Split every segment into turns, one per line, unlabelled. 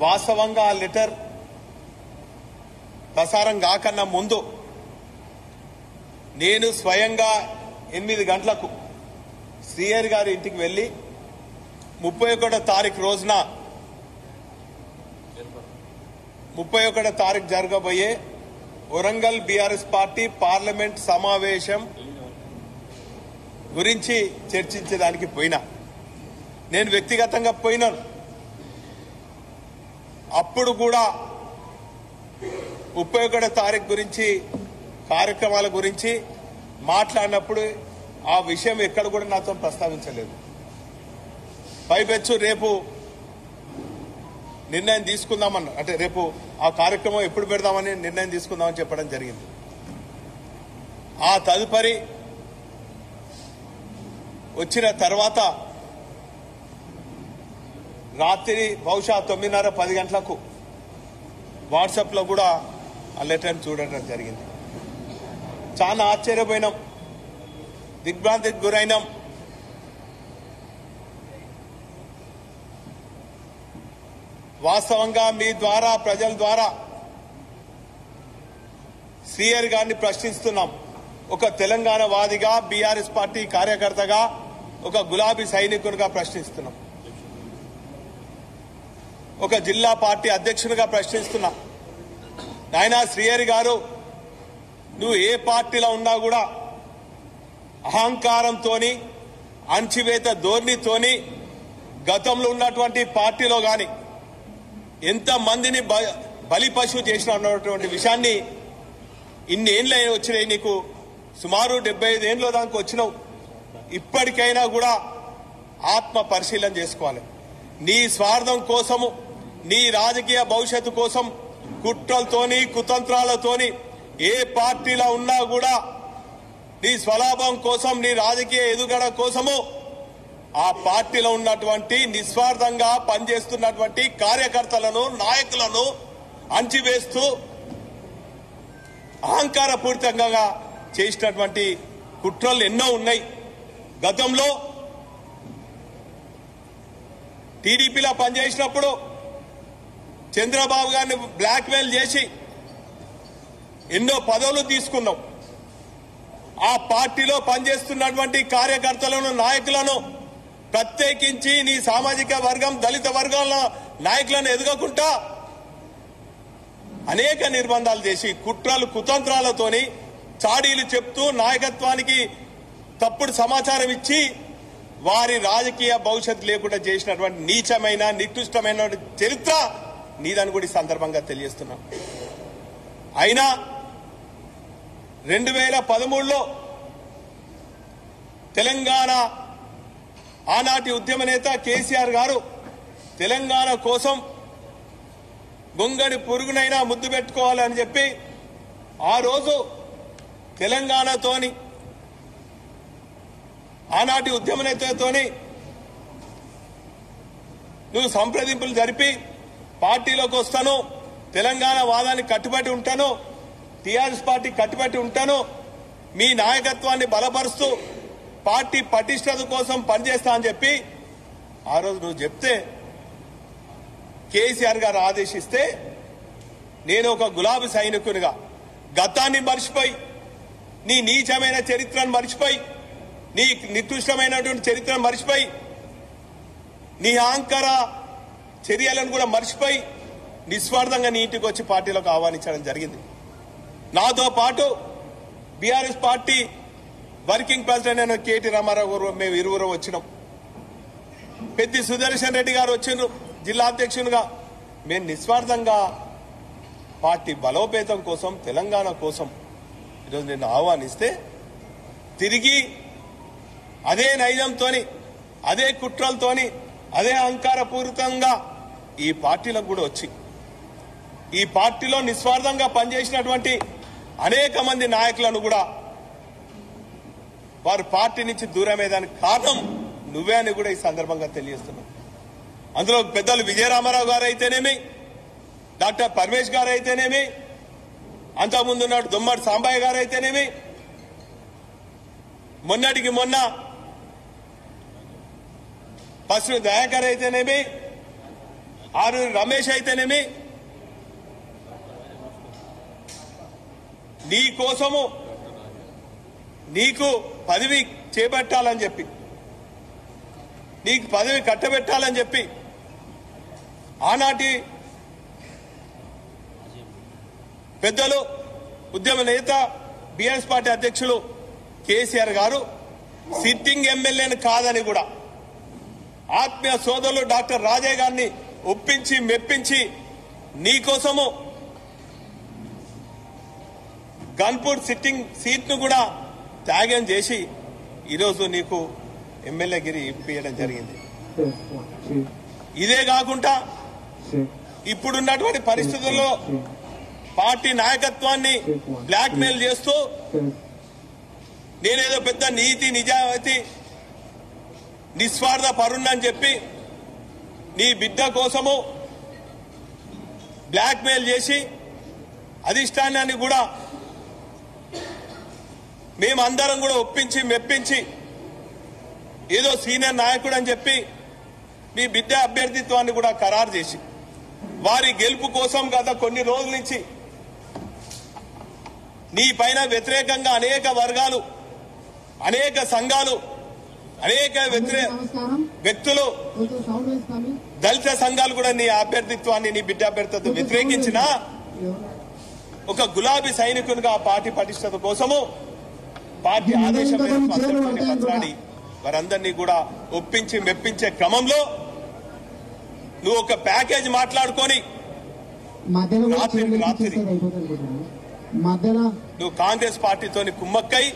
వాస్తవంగా ఆ లెటర్ ప్రసారం కాకన్నా ముందు నేను స్వయంగా 8 గంటలకు శ్రీహరి గారి ఇంటికి వెళ్లి 31వ తారీఖు రోజున 31వ తారీఖు జరగబోయే వరంగల్ బీఆర్ఎస్ పార్టీ పార్లమెంట్ సమావేశం గురించి చర్చించడానికి పోయినా. నేను వ్యక్తిగతంగా పోయినాను. అప్పుడు కూడా 31వ తారీఖు గురించి కార్యక్రమాల గురించి మాట్లాడినప్పుడు ఆ విషయం ఎక్కడ కూడా నాతో ప్రస్తావించలేదు. పైపెచ్చు రేపు నిర్ణయం తీసుకుందామన్న, అంటే రేపు ఆ కార్యక్రమం ఎప్పుడు పెడదామని నిర్ణయం తీసుకుందామని చెప్పడం జరిగింది. ఆ తదుపరి వచ్చిన తర్వాత రాత్రి బహుశా 9:30-10 గంటలకు వాట్సాప్ లో కూడా ఆ లెటర్ని చూడటం జరిగింది. చాలా ఆశ్చర్యపోయినాం, దిగ్భ్రాంతికి గురైనాం. వాస్తవంగా మీ ద్వారా, ప్రజల ద్వారా శ్రీహరి గారిని ప్రశ్నిస్తున్నాం. ఒక తెలంగాణ వాదిగా, బీఆర్ఎస్ పార్టీ కార్యకర్తగా, ఒక గులాబీ సైనికునిగా ప్రశ్నిస్తున్నాం. ఒక జిల్లా పార్టీ అధ్యక్షునిగా ప్రశ్నిస్తున్నా. నాయనా శ్రీహరి గారు, నువ్వు ఏ పార్టీలో ఉన్నా కూడా అహంకారంతోని, అణచివేత ధోరణితోని గతంలో ఉన్నటువంటి పార్టీలో గాని ఎంతమందిని బలిపశువు చేసిన అన్నటువంటి విషయాన్ని ఇన్ని ఏళ్ళు వచ్చినాయి, నీకు సుమారు 75 ఏళ్ళ దాకా వచ్చినావు. ఇప్పటికైనా కూడా ఆత్మ పరిశీలన చేసుకోవాలి. నీ స్వార్థం కోసము, నీ రాజకీయ భవిష్యత్తు కోసం కుట్రలతోని, కుతంత్రాలతోని ఏ పార్టీలో ఉన్నా కూడా నీ స్వలాభం కోసం, నీ రాజకీయ ఎదుగుదల కోసము ఆ పార్టీలో ఉన్నటువంటి నిస్వార్థంగా పనిచేస్తున్నటువంటి కార్యకర్తలను, నాయకులను అణచివేస్తూ అహంకారపూరితంగా చేసినటువంటి కుట్రలు ఎన్నో ఉన్నాయి. గతంలో టీడీపీలో పనిచేసినప్పుడు చంద్రబాబు గారిని బ్లాక్మెయిల్ చేసి ఎన్నో పదవులు తీసుకున్నాం. ఆ పార్టీలో పనిచేస్తున్నటువంటి కార్యకర్తలను, నాయకులను ప్రత్యేకించి నీ సామాజిక వర్గం, దళిత వర్గాల నాయకులను ఎదగకుండా అనేక నిర్బంధాలు చేసి, కుట్రలు కుతంత్రాలతోని చాడీలు చెప్తూ నాయకత్వానికి తప్పుడు సమాచారం ఇచ్చి వారి రాజకీయ భవిష్యత్తు లేకుండా చేసినటువంటి నీచమైన, నికృష్టమైన చరిత్ర నీదని కూడా ఈ సందర్భంగా తెలియజేస్తున్నాం. అయినా 2013లో తెలంగాణ ఆనాటి ఉద్యమ నేత కేసీఆర్ గారు తెలంగాణ కోసం గొంగడి పురుగునైనా ముద్దు పెట్టుకోవాలని చెప్పి ఆ రోజు తెలంగాణతోని, ఆనాటి ఉద్యమ నేతతోని నువ్వు సంప్రదింపులు జరిపి పార్టీలోకి వస్తాను, తెలంగాణ వాదానికి కట్టుబడి ఉంటాను, టీఆర్ఎస్ పార్టీ కట్టుబడి ఉంటాను, మీ నాయకత్వాన్ని బలపరుస్తూ పార్టీ పటిష్టత కోసం పనిచేస్తా అని చెప్పి ఆ రోజు నువ్వు చెప్తే, కేసీఆర్ గారు ఆదేశిస్తే నేను ఒక గులాబీ సైనికునిగా గతాన్ని మర్చిపోయి, నీ నీచమైన చరిత్రను మర్చిపోయి, నీ నికృష్టమైనటువంటి చరిత్రను మర్చిపోయి, నీ అహంకార చర్యలను కూడా మర్చిపోయి నిస్వార్థంగా నీ ఇంటికి వచ్చి పార్టీలోకి ఆహ్వానించడం జరిగింది. నాతో పాటు బీఆర్ఎస్ పార్టీ వర్కింగ్ ప్రెసిడెంట్ అయిన కేటీ రామారావు గారు, మేము ఇరువురు వచ్చినాం. పెద్ది సుదర్శన్ రెడ్డి గారు వచ్చిండ్రు జిల్లా అధ్యక్షునిగా. మేము నిస్వార్థంగా పార్టీ బలోపేతం కోసం, తెలంగాణ కోసం ఈరోజు నిన్ను ఆహ్వానిస్తే తిరిగి అదే నైజంతోని, అదే కుట్రలతోని, అదే అహంకారపూరితంగా ఈ పార్టీలకు కూడా వచ్చి ఈ పార్టీలో నిస్వార్థంగా పనిచేసినటువంటి అనేక మంది నాయకులను కూడా వారు పార్టీ నుంచి దూరమయ్యేదానికి కారణం నువ్వే అని కూడా ఈ సందర్భంగా తెలియజేస్తున్నాం. అందులో పెద్దలు విజయరామారావు గారు అయితేనేమి, డాక్టర్ పరమేష్ గారు అయితేనేమి, అంతకుముందు ఉన్నాడు దుమ్మడి సాంబయ్య గారు అయితేనేమి, మొన్నటికి మొన్న పశ్చిమ దయాకర్ అయితేనేమి, ఆరూరి రమేష్ అయితేనేమి నీ కోసము నీకు పదవి చేపట్టాలని చెప్పి నీకు పదవి కట్టబెట్టాలని చెప్పి ఆనాటి పెద్దలు ఉద్యమ నేత బీఆర్ఎస్ పార్టీ అధ్యక్షులు కేసీఆర్ గారు సిట్టింగ్ ఎమ్మెల్యేని కాదని కూడా ఆత్మీయ సోదరులు డాక్టర్ రాజయ్య గారిని ఒప్పించి మెప్పించి నీకోసము గన్పూర్ సిట్టింగ్ సీట్ ను కూడా త్యాగం చేసి ఈరోజు నీకు ఎమ్మెల్యే గిరి ఇప్పించడం జరిగింది. ఇదే కాకుండా ఇప్పుడున్నటువంటి పరిస్థితుల్లో పార్టీ నాయకత్వాన్ని బ్లాక్ మెయిల్ చేస్తూ నేనేదో పెద్ద నీతి నిజాయితీ నిస్వార్థ పరుణని చెప్పి నీ బిడ్డ కోసము బ్లాక్ మెయిల్ చేసి అధిష్టానాన్ని కూడా మేమందరం కూడా ఒప్పించి మెప్పించి ఏదో సీనియర్ నాయకుడు అని చెప్పి మీ బిడ్డ అభ్యర్థిత్వాన్ని కూడా ఖరారు చేసి వారి గెలుపు కోసం గత కొన్ని రోజుల నుంచి నీ పైన వ్యతిరేకంగా అనేక వర్గాలు అనేక సంఘాలు అనేక వ్యక్తులు దళిత సంఘాలు కూడా నీ అభ్యర్థిత్వాన్ని నీ బిడ్డ అభ్యర్థిత్వం వ్యతిరేకించినా ఒక గులాబీ సైనికునిగా ఆ పార్టీ పటిష్టత కోసము పార్టీ ఆదేశం మాట్లాడి వారందరినీ కూడా ఒప్పించి మెప్పించే క్రమంలో నువ్వు ఒక ప్యాకేజ్ మాట్లాడుకొని రాత్రి నువ్వు కాంగ్రెస్ పార్టీతోని కుమ్మక్కై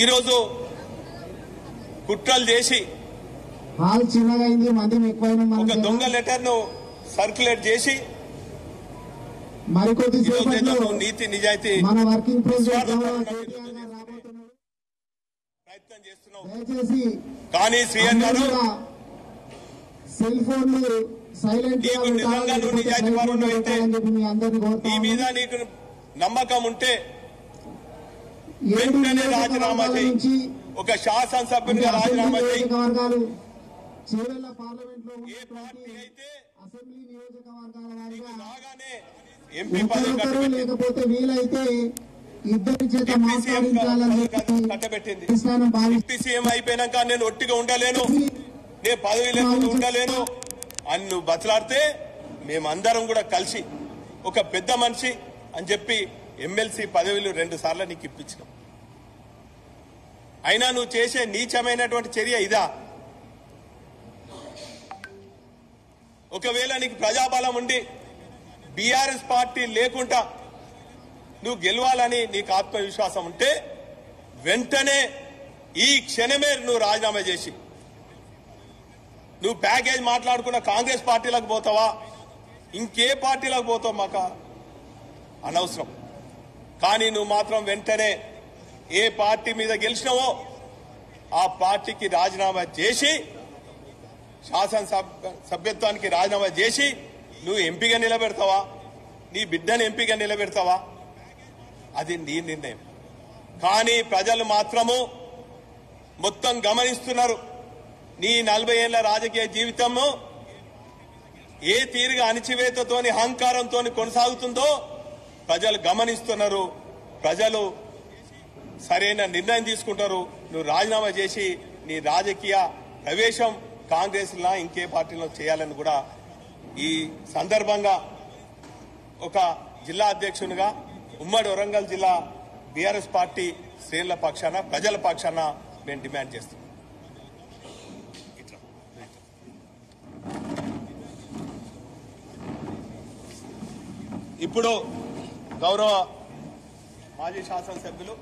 ఈరోజు కుట్రలు చేసి ఒక దొంగ లెటర్ ను సర్క్యులేట్ చేసి నీతి నిజాయితీ ప్రయత్నం చేస్తున్నావు. కానీ శ్రీయన్ గారు నీకు నిజంగా నువ్వు నిజాయితీ పరుడు అయితే నీ మీద నీకు నమ్మకం ఉంటే వెంటనే రాజీనామా చేయి. ఒక శాసనసభ్యునిగా రాజీనామా చేయి. ఏ పార్టీ అయితే రాగానే ఎంపీ పదవి కట్టబెట్టింది. డిప్యూటీ సీఎం అయిపోయినాక నేను ఒట్టిగా ఉండలేను, నేను పదవి లేకుండా ఉండలేను అని నువ్వు బతలాడితే మేమందరం కూడా కలిసి ఒక పెద్ద మనిషి అని చెప్పి ఎమ్మెల్సీ పదవులు 2 సార్లు నీకు ఇప్పించినాం. అయినా నువ్వు చేసే నీచమైనటువంటి చర్య ఇదా? ఒకవేళ నీకు ప్రజాబలం ఉండి బీఆర్ఎస్ పార్టీ లేకుండా నువ్వు గెలవాలని నీకు ఆత్మవిశ్వాసం ఉంటే వెంటనే ఈ క్షణమే నువ్వు రాజీనామా చేసి నువ్వు ప్యాకేజ్ మాట్లాడుకున్న కాంగ్రెస్ పార్టీలకు పోతావా, ఇంకే పార్టీలకు పోతావు మాకు అనవసరం. కానీ నువ్వు మాత్రం వెంటనే ఏ పార్టీ మీద గెలిచినావో ఆ పార్టీకి రాజీనామా చేసి శాసనసభ్యత్వానికి రాజీనామా చేసి నువ్వు ఎంపీగా నిలబెడతావా, నీ బిడ్డను ఎంపీగా నిలబెడతావా, అది నీ నిర్ణయం. కానీ ప్రజలు మాత్రము మొత్తం గమనిస్తున్నారు. నీ 40 ఏళ్ల రాజకీయ జీవితము ఏ తీరుగా అణిచివేతతోని అహంకారంతో కొనసాగుతుందో ప్రజలు గమనిస్తున్నారు. ప్రజలు సరైన నిర్ణయం తీసుకుంటారు. నువ్వు రాజీనామా చేసి నీ రాజకీయ ప్రవేశం కాంగ్రెస్ లా ఇంకే పార్టీలో చేయాలని కూడా ఈ సందర్భంగా ఒక జిల్లా అధ్యక్షునిగా ఉమ్మడి వరంగల్ జిల్లా బీఆర్ఎస్ పార్టీ శ్రేణుల పక్షాన ప్రజల పక్షాన మేము డిమాండ్ చేస్తున్నాం. ఇప్పుడు గౌరవ మాజీ శాసనసభ్యులు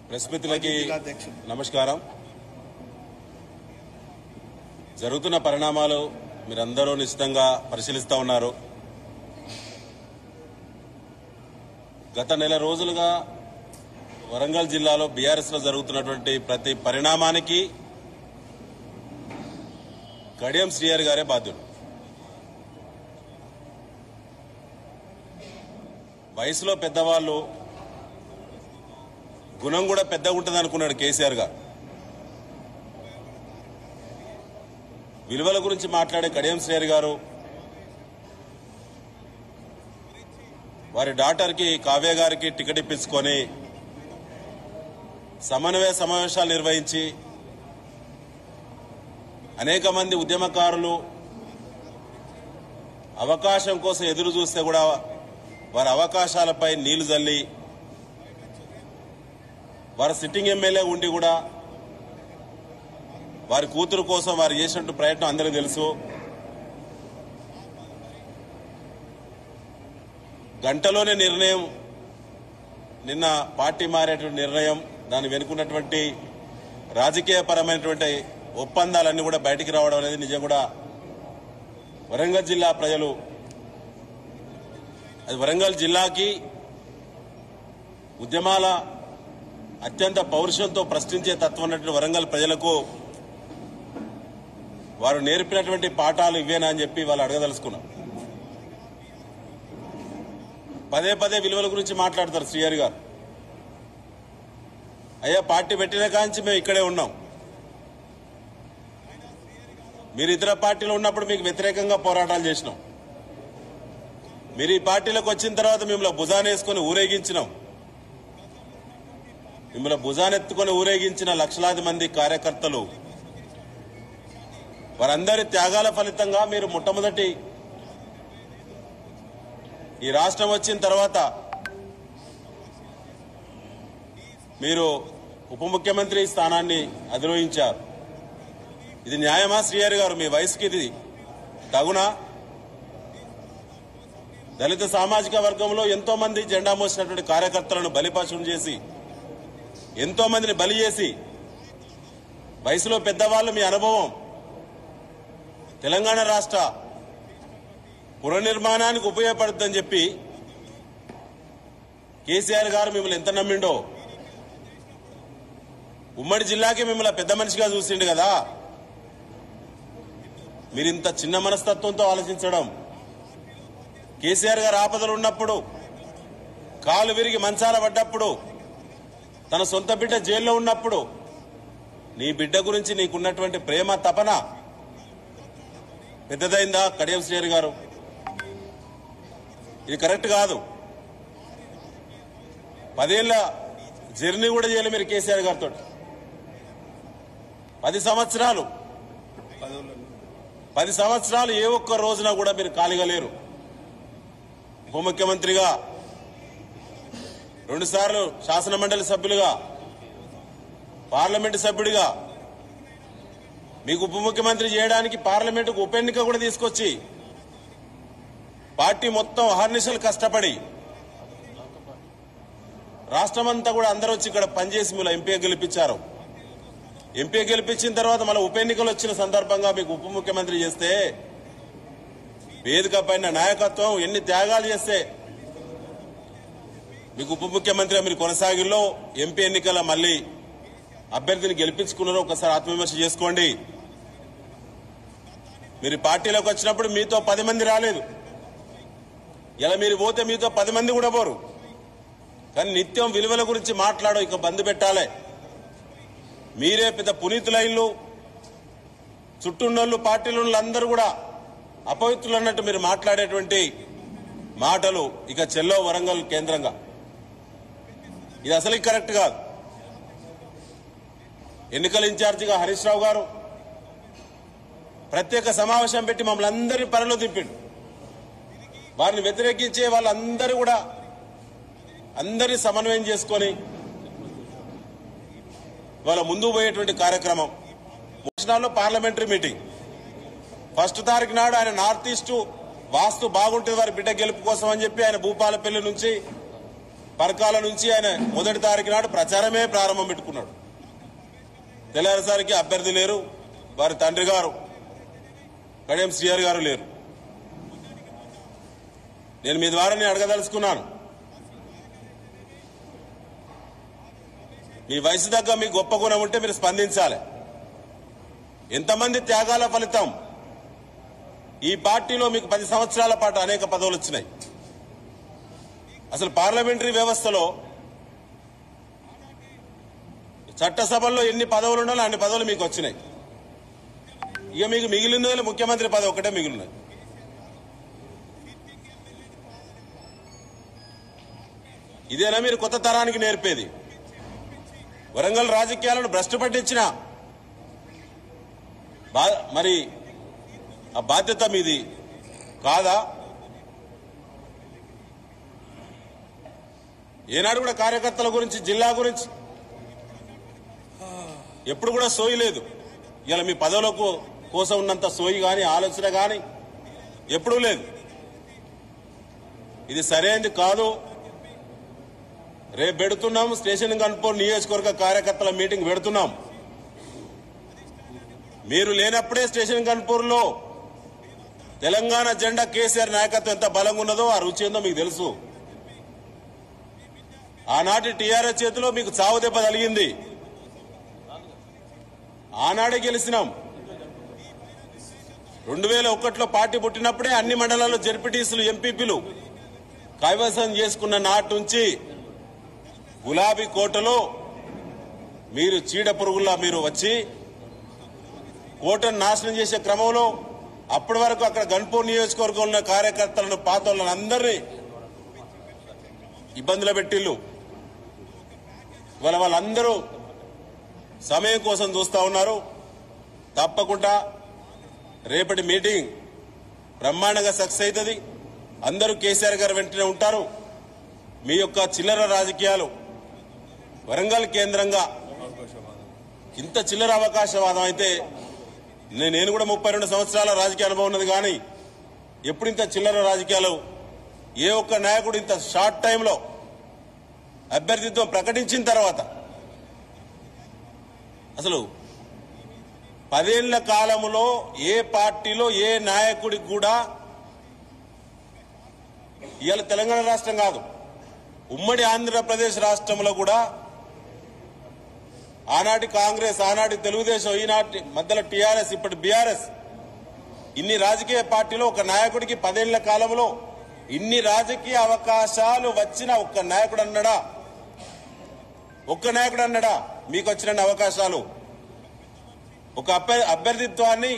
ప్రెస్ మిత్రులకి నమస్కారం. జరుగుతున్న పరిణామాలు మీరందరూ నిశ్చితంగా పరిశీలిస్తా ఉన్నారు. గత నెల రోజులుగా వరంగల్ జిల్లాలో బీఆర్ఎస్ లో జరుగుతున్నటువంటి ప్రతి పరిణామానికి కడియం శ్రీహరి గారే బాధ్యుడు. వయసులో పెద్దవాళ్ళు, గుణం కూడా పెద్దగా ఉంటుంది అనుకున్నాడు కేసీఆర్ గారు. విలువల గురించి మాట్లాడే కడియం శ్రీహరి గారు వారి డాటర్కి కావ్య గారికి టికెట్ ఇప్పించుకొని సమన్వయ సమావేశాలు నిర్వహించి అనేక మంది ఉద్యమకారులు అవకాశం కోసం ఎదురు చూస్తే కూడా వారి అవకాశాలపై నీళ్లు జల్లి వారి సిట్టింగ్ ఎమ్మెల్యే ఉండి కూడా వారి కూతురు కోసం వారు చేసినట్టు ప్రయత్నం అందరికీ తెలుసు. గంటలోనే నిర్ణయం, నిన్న పార్టీ మారేటువంటి నిర్ణయం, దాన్ని వెనుకున్నటువంటి రాజకీయపరమైనటువంటి ఒప్పందాలన్నీ కూడా బయటికి రావడం అనేది నిజం కూడా వరంగల్ జిల్లా ప్రజలు, అది వరంగల్ జిల్లాకి ఉద్యమాల అత్యంత పౌరుషంతో ప్రశ్నించే తత్వం ఉన్నటువంటి వరంగల్ ప్రజలకు వారు నేర్పినటువంటి పాఠాలు ఇవేనా అని చెప్పి వాళ్ళు అడగదలుచుకున్నారు. పదే పదే విలువల గురించి మాట్లాడతారు శ్రీహరి గారు. అయ్యా, పార్టీ పెట్టిన కాంచి మేము ఇక్కడే ఉన్నాం. మీరు ఇతర పార్టీలో ఉన్నప్పుడు మీకు వ్యతిరేకంగా పోరాటాలు చేసినాం. మీరు ఈ పార్టీలోకి వచ్చిన తర్వాత మిమ్మల్ని భుజానేసుకుని ఊరేగించినాం. మిమ్మల్ని భుజానెత్తుకుని ఊరేగించిన లక్షలాది మంది కార్యకర్తలు, వారందరి త్యాగాల ఫలితంగా మీరు మొట్టమొదటి ఈ రాష్ట్రం వచ్చిన తర్వాత మీరు ఉప ముఖ్యమంత్రి స్థానాన్ని అధిరోహించారు. ఇది న్యాయమా శ్రీహరి గారు? మీ వయసుకి ఇది తగునా? దళిత సామాజిక వర్గంలో ఎంతో మంది జెండా మోసినటువంటి కార్యకర్తలను బలిపశువులు చేసి, ఎంతో మందిని బలి చేసి, వయసులో పెద్దవాళ్ళు, మీ అనుభవం తెలంగాణ రాష్ట్ర పునర్నిర్మాణానికి ఉపయోగపడుతుందని చెప్పి కేసీఆర్ గారు మిమ్మల్ని ఎంత నమ్మిండో, ఉమ్మడి జిల్లాకి మిమ్మల్ని పెద్ద మనిషిగా చూసిండు కదా. మీరింత చిన్న మనస్తత్వంతో ఆలోచించడం, కేసీఆర్ గారు ఆపదలు ఉన్నప్పుడు, కాలు విరిగి మంచాల పడ్డప్పుడు, తన సొంత బిడ్డ జైల్లో ఉన్నప్పుడు నీ బిడ్డ గురించి నీకున్నటువంటి ప్రేమ తపన పెద్దదైందా కడియం శ్రీహరి గారు? ఇది కరెక్ట్ కాదు. 10 ఏళ్ల జర్నీ కూడా చేయలేదు మీరు కేసీఆర్ గారితో. 10 సంవత్సరాలు ఏ ఒక్క రోజున కూడా మీరు ఖాళీగా లేరు. ఉప ముఖ్యమంత్రిగా, 2 సార్లు శాసన మండలి సభ్యులుగా, పార్లమెంటు సభ్యుడిగా, మీకు ఉప ముఖ్యమంత్రి చేయడానికి పార్లమెంటుకు ఉప ఎన్నిక కూడా తీసుకొచ్చి పార్టీ మొత్తం అహర్నిశలు కష్టపడి రాష్ట్రమంతా కూడా అందరూ వచ్చి ఇక్కడ పనిచేసి మీరు ఎంపీ గెలిపించారు. ఎంపీ గెలిపించిన తర్వాత మళ్ళీ ఉప ఎన్నికలు వచ్చిన సందర్భంగా మీకు ఉప ముఖ్యమంత్రి చేస్తే, వేదిక పైన నాయకత్వం ఎన్ని త్యాగాలు చేస్తే మీకు ఉప ముఖ్యమంత్రిగా మీరు కొనసాగిల్లో, ఎంపీ ఎన్నికల మళ్ళీ అభ్యర్థిని గెలిపించుకున్నారో ఒకసారి ఆత్మవిమర్శ చేసుకోండి. మీరు పార్టీలోకి వచ్చినప్పుడు మీతో 10 మంది రాలేదు. ఇలా మీరు పోతే మీతో 10 మంది కూడా పోరు. కానీ నిత్యం విలువల గురించి మాట్లాడో ఇక బంద్ పెట్టాలి. మీరే పెద్ద పునీతులైన్లు, చుట్టూన్నోళ్ళు, పార్టీలు అందరూ కూడా అపవిత్రులు అన్నట్టు మీరు మాట్లాడేటువంటి మాటలు ఇక చెల్లో వరంగల్ కేంద్రంగా, ఇది అసలు కరెక్ట్ కాదు. ఎన్నికల ఇన్ఛార్జిగా హరీష్ రావు గారు ప్రత్యేక సమావేశం పెట్టి మమ్మల్ని అందరినీ పనిలో దింపిండు. వారిని వ్యతిరేకించే వాళ్ళందరూ కూడా అందరినీ సమన్వయం చేసుకొని వాళ్ళ ముందుకు పోయేటువంటి కార్యక్రమం. మోషనాల్లో పార్లమెంటరీ మీటింగ్ 1 తారీఖు నాడు ఆయన నార్త్ ఈస్ట్ వాస్తు బాగుంటుంది వారి బిడ్డ గెలుపు కోసం అని చెప్పి ఆయన భూపాలపల్లి నుంచి, పరకాల నుంచి ఆయన 1 తారీఖు నాడు ప్రచారమే ప్రారంభం పెట్టుకున్నాడు. తెల్లారిసరికి అభ్యర్థి లేరు, వారి తండ్రి గారు కడియం శ్రీహరి గారు లేరు. నేను మీ ద్వారా అడగదలుచుకున్నాను, మీ వయసు దగ్గర మీ గొప్ప గుణం ఉంటే మీరు స్పందించాలి. ఎంతమంది త్యాగాల ఫలితం ఈ పార్టీలో మీకు 10 సంవత్సరాల పాటు అనేక పదవులు వచ్చినాయి. అసలు పార్లమెంటరీ వ్యవస్థలో చట్టసభల్లో ఎన్ని పదవులు ఉండాలో అన్ని పదవులు మీకు వచ్చినాయి. ఇక మీకు మిగిలిన ముఖ్యమంత్రి పదవి ఒకటే మిగిలినది. ఇదేనా మీరు కొత్త తరానికి నేర్పేది? వరంగల్ రాజకీయాలను భ్రష్టు పట్టించిన మరి ఆ బాధ్యత మీది కాదా? ఏనాడు కూడా కార్యకర్తల గురించి, జిల్లా గురించి ఎప్పుడు కూడా సోయి లేదు. ఇలా మీ పదవుల కోసం ఉన్నంత సోయి గాని, ఆలోచన గాని ఎప్పుడూ లేదు. ఇది సరైనది కాదు. రేపు పెడుతున్నాం స్టేషన్ గన్పూర్ నియోజకవర్గ కార్యకర్తల మీటింగ్ పెడుతున్నాం. మీరు లేనప్పుడే స్టేషన్ గన్పూర్ లో తెలంగాణ జెండా కేసీఆర్ నాయకత్వం ఎంత బలంగా ఉన్నదో, ఆ రుచి ఏందో మీకు తెలుసు. ఆనాటి టీఆర్ఎస్ చేతిలో మీకు చావు దెబ్బ తగిలింది. ఆనాడే గెలిచినాం. 2001లో పార్టీ పుట్టినప్పుడే అన్ని మండలాల్లో జెడ్పీటీసీలు, ఎంపీపీలు కైవసం చేసుకున్న నాటి నుంచి గులాబీ కోటలో మీరు చీడ పురుగుల్లా మీరు వచ్చి కోటను నాశనం చేసే క్రమంలో అప్పటి వరకు అక్కడ గన్పూర్ నియోజకవర్గంలో ఉన్న కార్యకర్తలను, పాత వాళ్ళని అందరినీ ఇబ్బందులు పెట్టిళ్ళు. ఇవాళ వాళ్ళందరూ సమయం కోసం చూస్తా ఉన్నారు. తప్పకుండా రేపటి మీటింగ్ బ్రహ్మాండంగా సక్సెస్ అవుతుంది. అందరూ కేసీఆర్ గారు వెంటనే ఉంటారు. మీ యొక్క చిల్లర రాజకీయాలు వరంగల్ కేంద్రంగా ఇంత చిల్లర అవకాశవాదం అయితే, నేను కూడా 32 సంవత్సరాల రాజకీయ అనుభవం ఉన్నది, కానీ ఎప్పుడు ఇంత చిల్లర రాజకీయాలు ఏ ఒక్క నాయకుడు ఇంత షార్ట్ టైంలో అభ్యర్థిత్వం ప్రకటించిన తర్వాత, అసలు 10 ఏళ్ల కాలంలో ఏ పార్టీలో ఏ నాయకుడికి కూడా, ఇవాళ తెలంగాణ రాష్ట్రం కాదు, ఉమ్మడి ఆంధ్రప్రదేశ్ రాష్ట్రంలో కూడా ఆనాటి కాంగ్రెస్, ఆనాటి తెలుగుదేశం, ఈనాటి మధ్యలో టీఆర్ఎస్, ఇప్పటి బీఆర్ఎస్, ఇన్ని రాజకీయ పార్టీలో ఒక నాయకుడికి 10 ఏళ్ల కాలంలో ఇన్ని రాజకీయ అవకాశాలు వచ్చిన ఒక్క నాయకుడు అన్నాడా? ఒక్క నాయకుడు అన్నాడా మీకు వచ్చిన అవకాశాలు? ఒక అభ్యర్థిత్వాన్ని,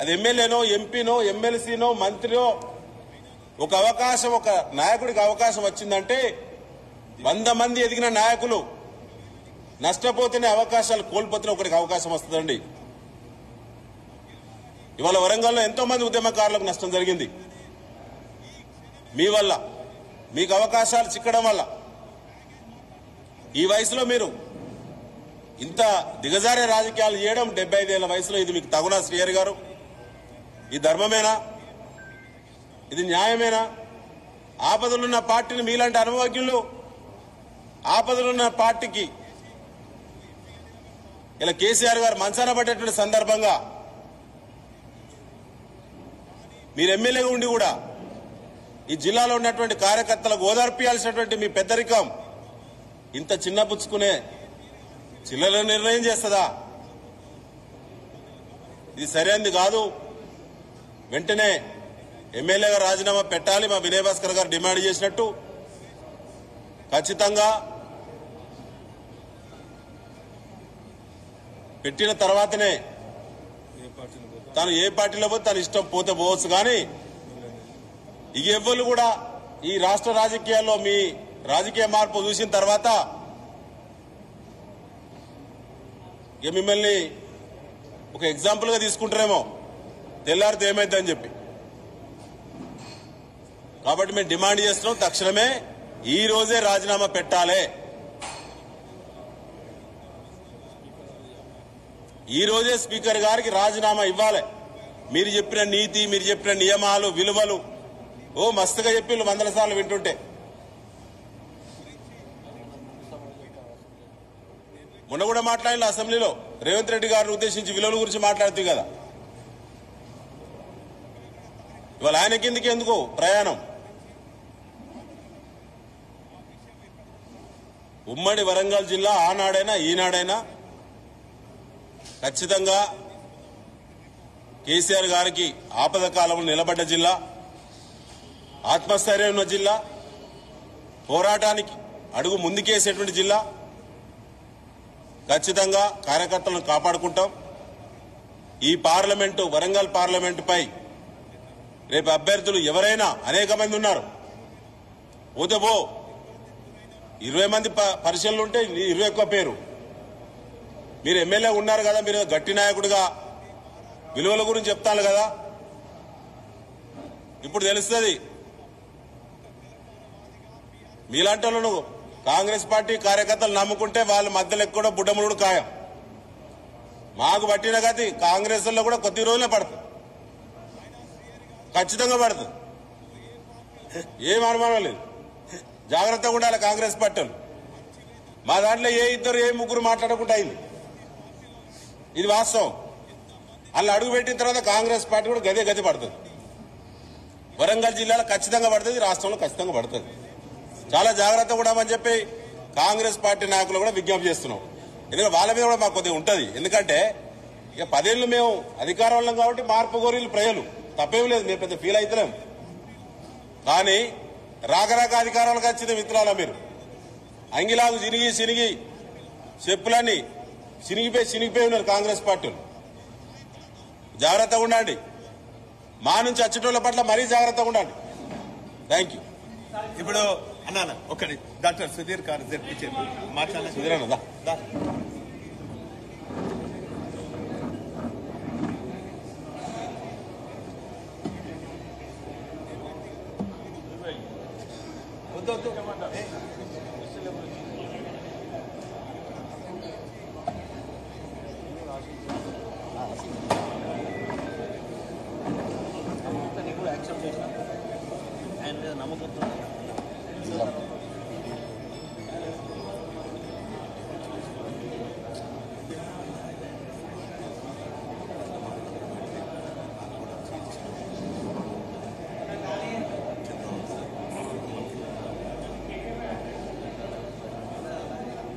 అది ఎమ్మెల్యేనో, ఎంపీనో, ఎమ్మెల్సీనో, మంత్రినో, ఒక అవకాశం, ఒక నాయకుడికి అవకాశం వచ్చిందంటే 100 మంది ఎదిగిన నాయకులు నష్టపోతేనే అవకాశాలు కోల్పోతేనే ఒకరికి అవకాశం వస్తుందండి. ఇవాళ వరంగల్లో ఎంతో మంది ఉద్యమకారులకు నష్టం జరిగింది మీ వల్ల, మీకు అవకాశాలు చిక్కడం వల్ల. ఈ వయసులో మీరు ఇంత దిగజారే రాజకీయాలు చేయడం, 75 ఏళ్ల వయసులో, ఇది మీకు తగునా శ్రీహరి గారు? ఈ ధర్మమేనా? ఇది న్యాయమేనా? ఆపదలున్న పార్టీని మీలాంటి అనుభవజ్ఞులు, ఆపదలున్న పార్టీకి ఇలా కేసీఆర్ గారు మంచాన పడ్డటువంటి సందర్భంగా మీరు ఎమ్మెల్యేగా ఉండి కూడా ఈ జిల్లాలో ఉన్నటువంటి కార్యకర్తలకు ఓదార్పియాల్సినటువంటి మీ పెద్దరికం ఇంత చిన్నపుచ్చుకునే చిల్లర నిర్ణయం చేస్తుందా? ఇది సరైనది కాదు. వెంటనే ఎమ్మెల్యేగా రాజీనామా పెట్టాలి. మా వినయ్ భాస్కర్ గారు డిమాండ్ చేసినట్టు ఖచ్చితంగా పెట్టిన తర్వాతనే తాను ఏ పార్టీలో పోతే తన ఇష్టం పోతే పోవచ్చు. కానీ ఇక ఎవ్వరు కూడా ఈ రాష్ట్ర రాజకీయాల్లో మీ రాజకీయ మార్పు చూసిన తర్వాత ఇక మిమ్మల్ని ఒక ఎగ్జాంపుల్ గా తీసుకుంటారేమో, తెల్లారితే ఏమైందని చెప్పి. కాబట్టి మేము డిమాండ్ చేస్తున్నాం, తక్షణమే ఈ రోజే రాజీనామా పెట్టాలి. ఈ రోజే స్పీకర్ గారికి రాజీనామా ఇవ్వాలి. మీరు చెప్పిన నీతి, మీరు చెప్పిన నియమాలు, విలువలు మస్తుగా చెప్పి 100 సార్లు వింటుంటే, మొన్న కూడా మాట్లాడిన అసెంబ్లీలో రేవంత్ రెడ్డి గారిని ఉద్దేశించి విలువల గురించి మాట్లాడుతూ కదా. ఇవాళ ఆయన కిందకి ఎందుకు ప్రయాణం? ఉమ్మడి వరంగల్ జిల్లా ఆనాడైనా ఈనాడైనా ఖచ్చితంగా కేసీఆర్ గారికి ఆపద కాలంలో నిలబడ్డ జిల్లా, ఆత్మస్థైర్యం ఉన్న జిల్లా, పోరాటానికి అడుగు ముందుకేసేటువంటి జిల్లా. ఖచ్చితంగా కార్యకర్తలను కాపాడుకుంటాం. ఈ పార్లమెంటు వరంగల్ పార్లమెంటుపై రేపు అభ్యర్థులు ఎవరైనా అనేక మంది ఉన్నారు. పోతే 20 మంది పరిశీలనలు ఉంటే 21 పేరు. మీరు ఎమ్మెల్యే ఉన్నారు కదా, మీరు గట్టి నాయకుడిగా విలువల గురించి చెప్తాను కదా, ఇప్పుడు తెలుస్తుంది. మీలాంటి వాళ్ళను కాంగ్రెస్ పార్టీ కార్యకర్తలు నమ్ముకుంటే వాళ్ళ మధ్యలో ఎక్కడో బుడ్డముడు ఖాయం. మాకు పట్టిన గతి కాంగ్రెస్ లో కూడా కొద్ది రోజులే పడుతుంది, ఖచ్చితంగా పడుతుంది. ఏం అనుమానం లేదు. జాగ్రత్తగా ఉండాలి కాంగ్రెస్ పార్టీ. మా దాంట్లో ఏ 2 ఏ 3 మాట్లాడకుండా అయింది. ఇది వాస్తవం. అలా అడుగు పెట్టిన తర్వాత కాంగ్రెస్ పార్టీ కూడా గది పడుతుంది. వరంగల్ జిల్లాలో ఖచ్చితంగా పడుతుంది, రాష్ట్రంలో ఖచ్చితంగా పడుతుంది. చాలా జాగ్రత్తగా ఉండమని చెప్పి కాంగ్రెస్ పార్టీ నాయకులు కూడా విజ్ఞప్తి చేస్తున్నాం. ఎందుకంటే వాళ్ళ మీద కూడా మాకు కొద్దిగా ఉంటుంది. ఎందుకంటే ఇక 10 ఏళ్ళు మేము అధికారంలో కాబట్టి మార్పు కోరిలు ప్రజలు, తప్పేం లేదు, మేము పెద్ద ఫీల్ అవుతలేం. కానీ రాక అధికారాలకు వచ్చింది మిత్రులారా, మీరు అంగిలాగు సినిగి చెప్పులన్నీ చినిగిపోయి ఉన్నారు కాంగ్రెస్ పార్టీలు. జాగ్రత్తగా ఉండండి. మా నుంచి వచ్చేటోళ్ల పట్ల మరీ జాగ్రత్తగా ఉండండి. Thank you.
ఇప్పుడు అన్నా ఒకటి డాక్టర్ సుధీర్ గారు మాట్లాడారు.
సుధీర్ అన్నదా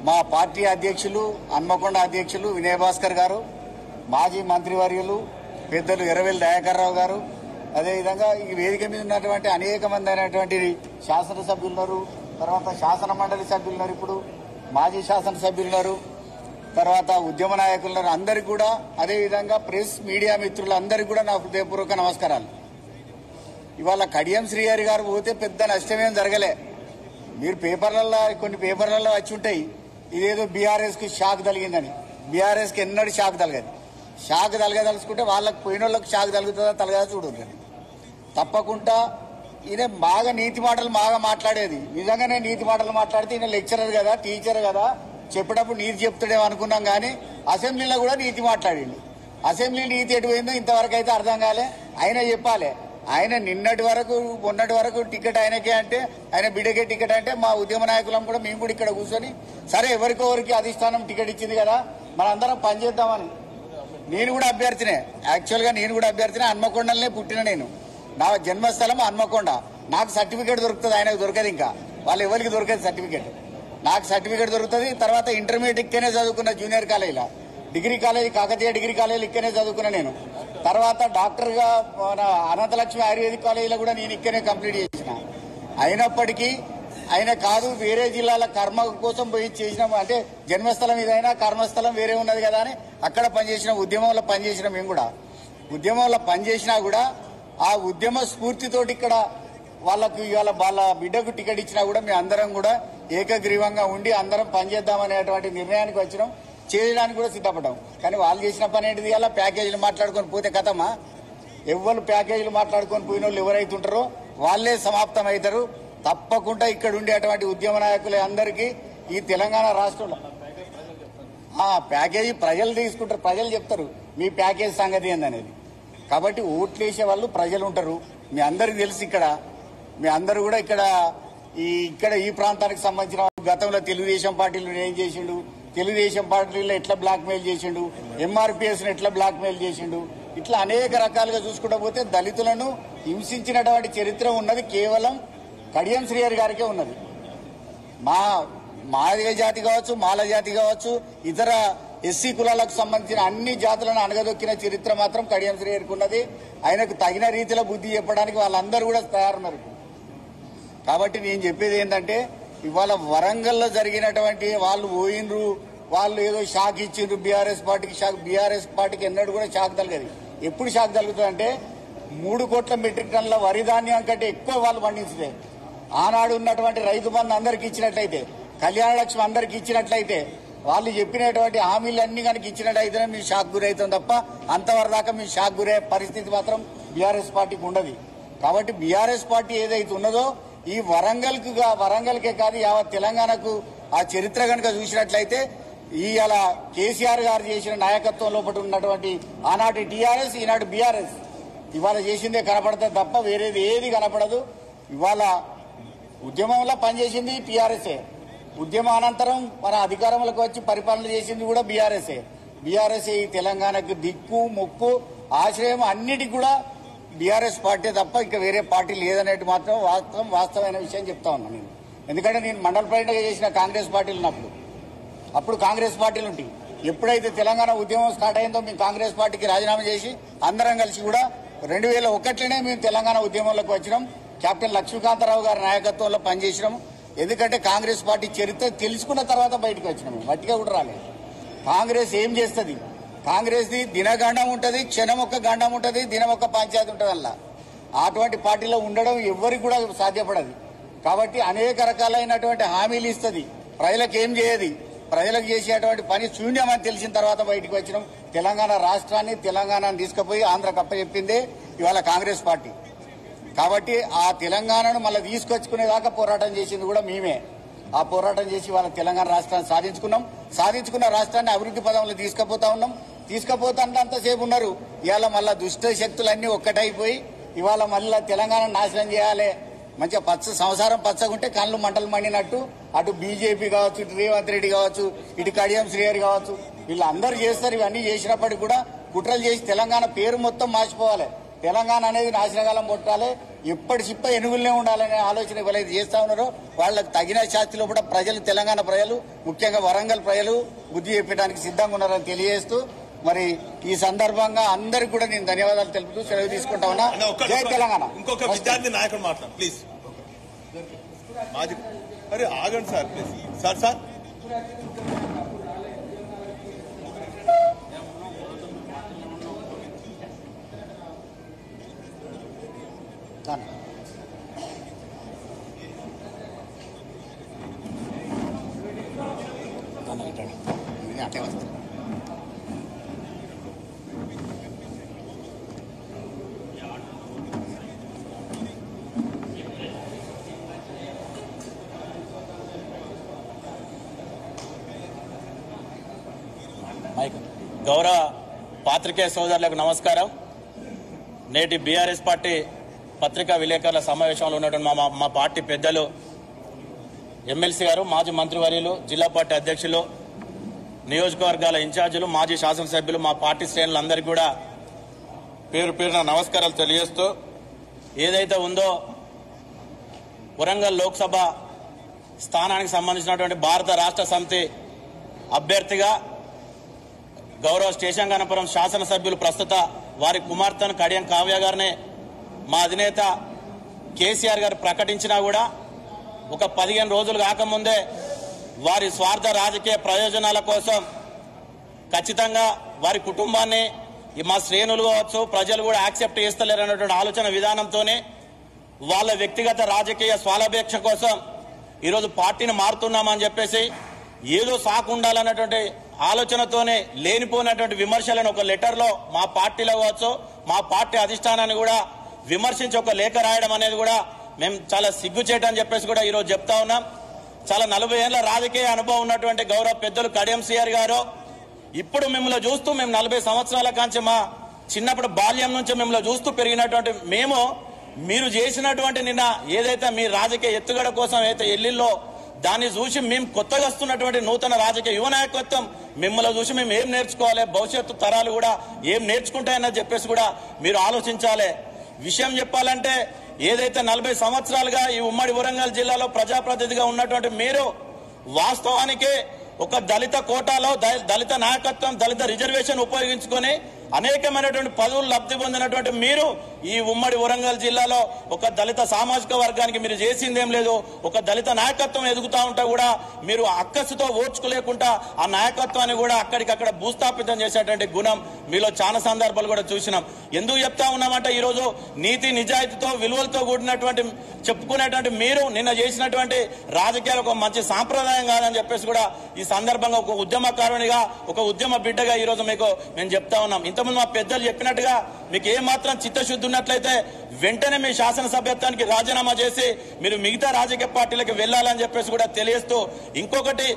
మా పార్టీ అధ్యక్షులు హన్మకొండ అధ్యక్షులు వినయ్ భాస్కర్ గారు, మాజీ మంత్రివర్యులు పెద్దలు ఎర్రవెల్లి దయాకర్రావు గారు, అదేవిధంగా ఈ వేదిక మీద ఉన్నటువంటి అనేక మంది అయినటువంటి శాసనసభ్యులున్నారు, తర్వాత శాసన మండలి సభ్యులున్నారు, ఇప్పుడు మాజీ శాసనసభ్యులున్నారు, తర్వాత ఉద్యమ నాయకులున్నారు. అందరికీ కూడా, అదేవిధంగా ప్రెస్ మీడియా మిత్రులందరికీ కూడా నా హృదయపూర్వక నమస్కారాలు. ఇవాళ కడియం శ్రీహరి గారు పోతే పెద్ద నష్టమేం జరగలే. మీరు కొన్ని పేపర్లలో వచ్చి ఉంటాయి, ఇదేదో బీఆర్ఎస్ కి షాక్ తగిలిందని. బీఆర్ఎస్ కి ఎన్నడూ షాక్ తలగదు. షాక్ తలగదలుచుకుంటే వాళ్ళకి పోయిన వాళ్ళకి షాక్ తలుగుతుందా తలగదా చూడండి. తప్పకుండా ఈయన బాగా నీతి మాటలు బాగా మాట్లాడేది. నిజంగానే నీతి మాటలు మాట్లాడితే ఈయన లెక్చరర్ కదా, టీచర్ కదా, చెప్పేటప్పుడు నీతి చెప్తాడేమో అనుకున్నాం. కానీ అసెంబ్లీలో కూడా నీతి మాట్లాడింది. అసెంబ్లీ నీతి ఎటు పోయిందో ఇంతవరకు అయితే అర్థం కాలే. ఆయన చెప్పాలి. ఆయన మొన్నటి వరకు టికెట్ ఆయనకే అంటే, ఆయన బిడ్డకే టికెట్ అంటే, మా ఉద్యమ నాయకులం కూడా మేము కూడా ఇక్కడ కూర్చొని సరే ఎవరికి అధిష్టానం టికెట్ ఇచ్చింది కదా మనందరం పనిచేద్దామని. నేను కూడా అభ్యర్థినే, యాక్చువల్గా నేను కూడా అభ్యర్థినే. హన్మకొండలనే పుట్టిన నేను. నా జన్మస్థలం హన్మకొండ. నాకు సర్టిఫికేట్ దొరుకుతుంది, ఆయనకు దొరకదు. ఇంకా వాళ్ళు ఎవరికి దొరకదు సర్టిఫికేట్. నాకు సర్టిఫికేట్ దొరుకుతుంది. తర్వాత ఇంటర్మీడియట్ ఇక్కనే చదువుకున్న జూనియర్ కాలేజీలో, డిగ్రీ కాలేజీ కాకతీయ డిగ్రీ కాలేజీలో ఇక్కనే చదువుకున్నా నేను. తర్వాత డాక్టర్గా మన అనంతలక్ష్మి ఆయుర్వేదిక్ కాలేజీలో కూడా నేను ఇక్కనే కంప్లీట్ చేసిన. అయినప్పటికీ ఆయన కాదు, వేరే జిల్లాల కర్మ కోసం పోయి చేసినాము. అంటే జన్మస్థలం ఇదైనా కర్మస్థలం వేరే ఉన్నది కదా అని అక్కడ పనిచేసిన, ఉద్యమంలో పనిచేసిన. మేము కూడా ఉద్యమంలో పనిచేసినా కూడా ఆ ఉద్యమ స్ఫూర్తితోటి ఇక్కడ వాళ్ళకు ఇవాళ వాళ్ళ బిడ్డకు టికెట్ ఇచ్చినా కూడా మేము అందరం కూడా ఏకగ్రీవంగా ఉండి అందరం పనిచేద్దామనేటువంటి నిర్ణయానికి వచ్చినాం. చేయడానికి కూడా సిద్ధపడ్డాం. కానీ వాళ్ళు చేసిన పని ఏంటిది? అలా ప్యాకేజీలు మాట్లాడుకొని పోతే కథమా? ఎవరు ప్యాకేజీలు మాట్లాడుకొని పోయిన వాళ్ళు ఎవరైతే ఉంటారో వాళ్లే సమాప్తం అవుతారు. తప్పకుండా ఇక్కడ ఉండేటువంటి ఉద్యమ నాయకులు అందరికీ ఈ తెలంగాణ రాష్ట్రంలో ప్యాకేజీ ప్రజలు తీసుకుంటారు, ప్రజలు చెప్తారు మీ ప్యాకేజీ సంగతి ఏందనేది. కాబట్టి ఓట్లు వేసే వాళ్ళు ప్రజలు ఉంటారు. మీ అందరికి తెలుసు. ఇక్కడ మీ అందరూ కూడా ఇక్కడ ఈ ప్రాంతానికి సంబంధించిన గతంలో తెలుగుదేశం పార్టీలో ఏం చేసిండు, తెలుగుదేశం పార్టీలో ఎట్లా బ్లాక్ మెయిల్ చేసిండు, ఎంఆర్పీఎస్ ఎట్లా బ్లాక్ మెయిల్ చేసిండు, ఇట్లా అనేక రకాలుగా చూసుకుంటూ పోతే దళితులను హింసించినటువంటి చరిత్ర ఉన్నది కేవలం కడియం శ్రీహరి గారికే ఉన్నది. మాదిగ జాతి కావచ్చు, మాల జాతి కావచ్చు, ఇతర ఎస్సీ కులాలకు సంబంధించిన అన్ని జాతులను అణగదొక్కిన చరిత్ర మాత్రం కడియం శ్రీహరికి ఉన్నది. ఆయనకు తగిన రీతిలో బుద్ధి చెప్పడానికి వాళ్ళందరూ కూడా తయారున్నారు. కాబట్టి నేను చెప్పేది ఏంటంటే, ఇవాళ వరంగల్లో జరిగినటువంటి వాళ్ళు పోయినరు, వాళ్ళు ఏదో షాక్ ఇచ్చిండ్రు బీఆర్ఎస్ పార్టీకి. బీఆర్ఎస్ పార్టీకి ఎన్నడూ కూడా షాక్ తగలదు. ఎప్పుడు షాక్ తగులుతుందంటే 3 కోట్ల మెట్రిక్ టన్నుల వరి ధాన్యం కంటే ఎక్కువ వాళ్ళు పండించితే, ఆనాడు ఉన్నటువంటి రైతు బంధు అందరికి ఇచ్చినట్లయితే, కళ్యాణ లక్ష్మి అందరికి ఇచ్చినట్లయితే, వాళ్ళు చెప్పినటువంటి హామీలన్నీ కనుక ఇచ్చినట్లయితేనే మేము షాక్ గురవుతాం తప్ప అంతవరకు దాకా మేము షాక్ గురయ్యే పరిస్థితి మాత్రం బీఆర్ఎస్ పార్టీకి ఉండదు. కాబట్టి బీఆర్ఎస్ పార్టీ ఏదైతే ఉన్నదో ఈ వరంగల్కే కాదు యావత్ తెలంగాణకు ఆ చరిత్ర కనుక చూసినట్లయితే ఇవాళ కేసీఆర్ గారు చేసిన నాయకత్వం లోపల ఉన్నటువంటి ఆనాటి టీఆర్ఎస్ ఈనాటి బీఆర్ఎస్ ఇవాళ చేసిందే కనపడుతుంది తప్ప వేరేది ఏది కనపడదు. ఇవాళ ఉద్యమంలో పనిచేసింది టీఆర్ఎస్ఏ, ఉద్యమానంతరం మన అధికారంలోకి వచ్చి పరిపాలన చేసింది కూడా బీఆర్ఎస్ఏ. బీఆర్ఎస్ఏ ఈ తెలంగాణకు దిక్కు మొక్కు ఆశ్రయం అన్నిటికి కూడా బీఆర్ఎస్ పార్టీ తప్ప ఇంకా వేరే పార్టీ లేదనేది మాత్రం వాస్తవమైన విషయం చెప్తా ఉన్నాను నేను. ఎందుకంటే నేను మండల ప్రెసిడెంట్గా చేసిన కాంగ్రెస్ పార్టీలు ఉన్నప్పుడు అప్పుడు కాంగ్రెస్ పార్టీలు ఉంటాయి. ఎప్పుడైతే తెలంగాణ ఉద్యమం స్టార్ట్ అయిందో మేము కాంగ్రెస్ పార్టీకి రాజీనామా చేసి అందరం కలిసి కూడా 2001లోనే మేము తెలంగాణ ఉద్యమంలోకి వచ్చినాం. కెప్టెన్ లక్ష్మీకాంతారావు గారి నాయకత్వంలో పనిచేసినాం. ఎందుకంటే కాంగ్రెస్ పార్టీ చరిత్ర తెలుసుకున్న తర్వాత బయటకు వచ్చినాం. వట్టిగా కూడా రాలేదు. కాంగ్రెస్ ఏం చేస్తుంది, కాంగ్రెస్ది దినగండం ఉంటుంది, క్షణం ఒక్క గండం ఉంటుంది, దినం ఒక్క పంచాయతీ ఉంటుంది. అలా అటువంటి పార్టీలో ఉండడం ఎవరికి కూడా సాధ్యపడదు. కాబట్టి అనేక రకాలైనటువంటి హామీలు ఇస్తుంది, ప్రజలకు ఏం చేయదు. ప్రజలకు చేసేటువంటి పని శూన్యమని తెలిసిన తర్వాత బయటకు వచ్చినాం. తెలంగాణ రాష్ట్రాన్ని తెలంగాణను తీసుకుపోయి ఆంధ్రకు అప్పచెప్పిందే ఇవాళ కాంగ్రెస్ పార్టీ. కాబట్టి ఆ తెలంగాణను మళ్ళీ తీసుకొచ్చుకునేదాకా పోరాటం చేసింది కూడా మేమే. ఆ పోరాటం చేసి వాళ్ళ తెలంగాణ రాష్ట్రాన్ని సాధించుకున్నాం. సాధించుకున్న రాష్ట్రాన్ని అభివృద్ధి పదంలో తీసుకుపోతా ఉన్నాం. తీసుకుపోతాంతసేపు ఉన్నారు. ఇవాళ మళ్ళా దుష్ట శక్తులన్నీ ఒక్కటైపోయి ఇవాళ మళ్ళీ తెలంగాణ నాశనం చేయాలి, మంచిగా సంసారం పచ్చగుంటే కళ్ళు మంటలు మండినట్టు అటు బీజేపీ కావచ్చు, ఇటు రేవంత్ రెడ్డి కావచ్చు, ఇటు కడియం శ్రీహరి కావచ్చు, వీళ్ళందరూ చేస్తారు. ఇవన్నీ చేసినప్పటికీ కూడా కుట్రలు చేసి తెలంగాణ పేరు మొత్తం మార్చిపోవాలి, తెలంగాణ అనేది నాశనకాలం కొట్టాలి, ఎప్పటి చిప్ప ఎనుగులనే ఉండాలనే ఆలోచన ఎవరైతే చేస్తా ఉన్నారో వాళ్ళకి తగిన శాస్తిలో కూడా ప్రజలు, తెలంగాణ ప్రజలు, ముఖ్యంగా వరంగల్ ప్రజలు బుద్ధి చెప్పడానికి సిద్ధంగా ఉన్నారని తెలియజేస్తూ మరి ఈ సందర్భంగా అందరికి కూడా నేను ధన్యవాదాలు తెలుపుతూ సెలవు తీసుకుంటా ఉన్నా. జై తెలంగాణ.
ఇంకొక విద్యార్థి నాయకుడు మాట్లాడు ప్లీజ్. అరే ఆగండి సార్ ప్లీజ్. సార్
అంటే వస్తాను.
గౌరవ పాత్రికేయ సోదరులకు నమస్కారం. నేటి బీఆర్ఎస్ పార్టీ పత్రికా విలేకరుల సమావేశంలో ఉన్నటువంటి మా పార్టీ పెద్దలు, ఎమ్మెల్సీ గారు, మాజీ మంత్రివర్యులు, జిల్లా పార్టీ అధ్యక్షులు, నియోజకవర్గాల ఇన్ఛార్జీలు, మాజీ శాసనసభ్యులు, మా పార్టీ శ్రేణులందరికీ కూడా పేరు పేరున నమస్కారాలు తెలియజేస్తూ, ఏదైతే ఉందో వరంగల్ లోక్సభ స్థానానికి సంబంధించినటువంటి భారత రాష్ట్ర సమితి అభ్యర్థిగా గౌరవ స్టేషన్ గణపురం శాసనసభ్యులు ప్రస్తుత వారి కుమార్తెను కడియం కావ్య గారిని మా అధినేత కేసీఆర్ గారు ప్రకటించినా కూడా ఒక 15 రోజులు కాకముందే వారి స్వార్థ రాజకీయ ప్రయోజనాల కోసం ఖచ్చితంగా వారి కుటుంబాన్ని మా శ్రేణులు కావచ్చు ప్రజలు కూడా యాక్సెప్ట్ చేస్తలేరన్నటువంటి ఆలోచన విధానంతోనే వాళ్ళ వ్యక్తిగత రాజకీయ స్వాలభేక్ష కోసం ఈరోజు పార్టీని మారుతున్నామని చెప్పేసి ఏదో సాకుండాలన్నటువంటి ఆలోచనతోనే లేనిపోయినటువంటి విమర్శలను ఒక లెటర్లో మా పార్టీలో కావచ్చు మా పార్టీ అధిష్టానాన్ని కూడా విమర్శించి ఒక లేఖ రాయడం అనేది కూడా మేము చాలా సిగ్గుచేటని చెప్పేసి కూడా ఈరోజు చెప్తా ఉన్నాం. చాలా 40 ఏళ్ల రాజకీయ అనుభవం ఉన్నటువంటి గౌరవ పెద్దలు కడియం శ్రీహరి గారు ఇప్పుడు మిమ్మల్ని చూస్తూ, మేము 40 సంవత్సరాల కాంచి మా చిన్నప్పుడు బాల్యం నుంచి మిమ్మల్ని చూస్తూ పెరిగినటువంటి మేము, మీరు చేసినటువంటి నిన్న ఏదైతే మీ రాజకీయ ఎత్తుగడ కోసం అయితే ఎల్లిల్లో దాన్ని చూసి మేము కొత్తగా వస్తున్నటువంటి నూతన రాజకీయ యువ నాయకత్వం మిమ్మల్ని చూసి మేము ఏం నేర్చుకోవాలి, భవిష్యత్తు తరాలు కూడా ఏం నేర్చుకుంటాయని చెప్పేసి కూడా మీరు ఆలోచించాలి. విషయం చెప్పాలంటే ఏదైతే 40 సంవత్సరాలుగా ఈ ఉమ్మడి వరంగల్ జిల్లాలో ప్రజాప్రతినిధిగా ఉన్నటువంటి మీరు వాస్తవానికి ఒక దళిత కోటాలో దళిత నాయకత్వం, దళిత రిజర్వేషన్ ఉపయోగించుకొని అనేకమైనటువంటి పదవులు లబ్ధి పొందినటువంటి మీరు ఈ ఉమ్మడి వరంగల్ జిల్లాలో ఒక దళిత సామాజిక వర్గానికి మీరు చేసిందేం లేదు. ఒక దళిత నాయకత్వం ఎదుగుతా ఉంటే కూడా మీరు అక్కసుతో ఓర్చుకోలేకుండా ఆ నాయకత్వాన్ని కూడా అక్కడికక్కడ భూస్థాపితం చేసేటువంటి గుణం మీలో చాలా సందర్భాలు కూడా చూసినాం. ఎందుకు చెప్తా ఉన్నామంటే ఈరోజు నీతి నిజాయితీతో విలువలతో కూడినటువంటి చెప్పుకునేటువంటి మీరు నిన్న చేసినటువంటి రాజకీయాలు ఒక మంచి సాంప్రదాయం కాదని చెప్పేసి కూడా ఈ సందర్భంగా ఒక ఉద్యమకారునిగా ఒక ఉద్యమ బిడ్డగా ఈ రోజు మీకు మేము చెప్తా ఉన్నాం. ఇంతకుముందు మా పెద్దలు చెప్పినట్టుగా మీకు ఏమాత్రం చిత్తశుద్ధి ఉన్నట్లయితే వెంటనే మీ శాసనసభ్యత్వానికి రాజీనామా చేసి మీరు మిగతా రాజకీయ పార్టీలకు వెళ్లాలని చెప్పేసి కూడా తెలియజేస్తూ, ఇంకొకటి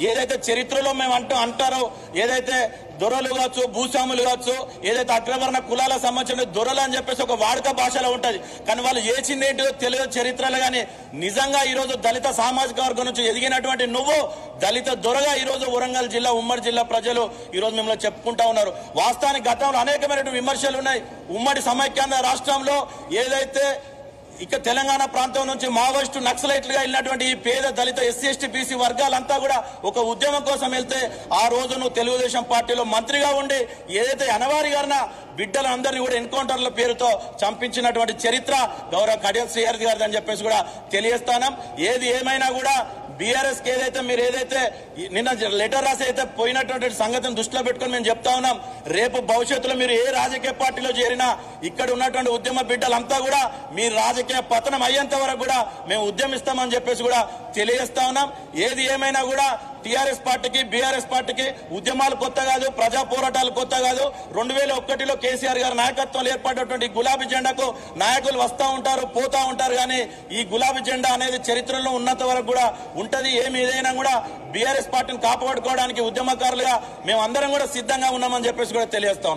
ఏదైతే చరిత్రలో మేము అంటారో ఏదైతే దొరలు కావచ్చు, భూస్వాములు కావచ్చు, ఏదైతే అగ్రవర్ణ కులాలకు సంబంధించిన దొరలు అని చెప్పేసి ఒక వాడుక భాషలో ఉంటది. కానీ వాళ్ళు చేసింది ఏంటో తెలియదు చరిత్రలు. కానీ నిజంగా ఈ రోజు దళిత సామాజిక వర్గం నుంచి ఎదిగినటువంటి నువ్వు దళిత దొరగా ఈ రోజు వరంగల్ జిల్లా ఉమ్మడి జిల్లా ప్రజలు ఈ రోజు మిమ్మల్ని చెప్పుకుంటా ఉన్నారు. వాస్తవానికి గతంలో అనేకమైనటువంటి విమర్శలు ఉన్నాయి. ఉమ్మడి సమైక్యాంధ్ర రాష్ట్రంలో ఏదైతే ఇక తెలంగాణ ప్రాంతం నుంచి మావోయిస్టు నక్సలైట్లుగా వెళ్ళినటువంటి ఈ పేద దళిత ఎస్సీ ఎస్టీ బీసీ వర్గాలంతా కూడా ఒక ఉద్యమం కోసం వెళ్తే ఆ రోజు నువ్వు తెలుగుదేశం పార్టీలో మంత్రిగా ఉండి ఏదైతే అనవారిగారిన బిడ్డలందరినీ కూడా ఎన్కౌంటర్ల పేరుతో చంపించినటువంటి చరిత్ర గౌరవ కడియం శ్రీహరి గారిది అని చెప్పేసి కూడా తెలియజేస్తాం. ఏది ఏమైనా కూడా బీఆర్ఎస్ కి ఏదైతే మీరు ఏదైతే నిన్న లెటర్ రాసి అయితే పోయినటువంటి సంగతిని దృష్టిలో పెట్టుకుని మేము చెప్తా ఉన్నాం, రేపు భవిష్యత్తులో మీరు ఏ రాజకీయ పార్టీలో చేరినా ఇక్కడ ఉన్నటువంటి ఉద్యమ బిడ్డలంతా కూడా మీ రాజకీయ పతనం అయ్యేంత వరకు కూడా మేము ఉద్యమిస్తామని చెప్పేసి కూడా తెలియజేస్తా ఉన్నాం. ఏది ఏమైనా కూడా టీఆర్ఎస్ పార్టీకి బీఆర్ఎస్ పార్టీకి ఉద్యమాలు కొత్త కాదు, ప్రజా పోరాటాలు కొత్త కాదు. 2001లో కేసీఆర్ గారి నాయకత్వంలో ఏర్పడినటువంటి గులాబీ జెండాకు నాయకులు వస్తూ ఉంటారు, పోతా ఉంటారు. కానీ ఈ గులాబీ జెండా అనేది చరిత్రలో ఉన్నంత వరకు కూడా ఉంటది. ఏమి ఏదైనా కూడా బీఆర్ఎస్ పార్టీని కాపాడుకోవడానికి ఉద్యమకారులుగా మేము అందరం కూడా సిద్ధంగా ఉన్నామని చెప్పేసి కూడా తెలియజేస్తా ఉన్నాం.